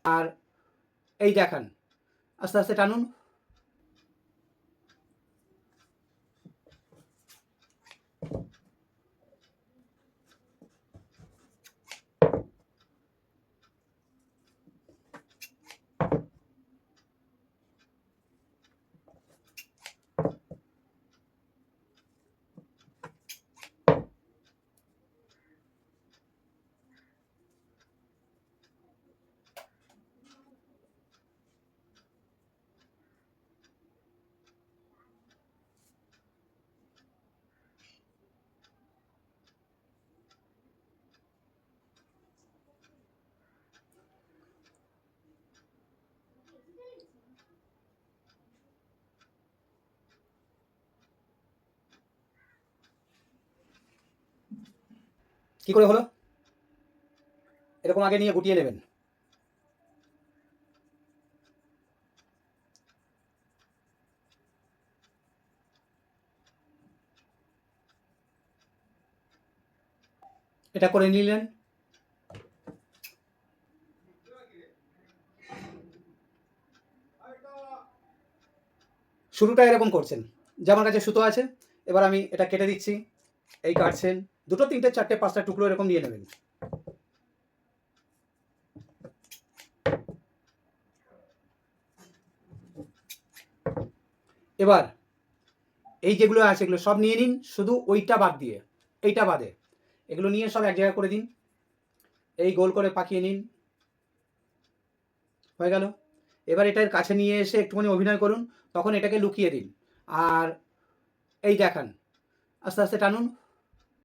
আর এই দেখান, আস্তে আস্তে টানুন। কি করে হলো? এরকম আগে নিয়ে গুটিয়ে নেবেন। এটা করে নিলেন। শুরুটা এরকম করছেন, যে আমার কাছে সুতো আছে, এবার আমি এটা কেটে দিচ্ছি, এই কাটছেন, দুটো তিনটে চারটে পাঁচটা টুকরো এরকম নিয়ে নেবেন। এবার এই যেগুলো আছে এগুলো সব নিয়ে নিন, শুধু ওইটা বাদ দিয়ে, এইটা বাদে এগুলো নিয়ে সব এক জায়গায় করে দিন। এই গোল করে পাকিয়ে নিন, হয়ে গেল। এবার এটার কাছে নিয়ে এসে একটুখানি অভিনয় করুন, তখন এটাকে লুকিয়ে দিন। আর এই দেখান, আস্তে আস্তে টানুন।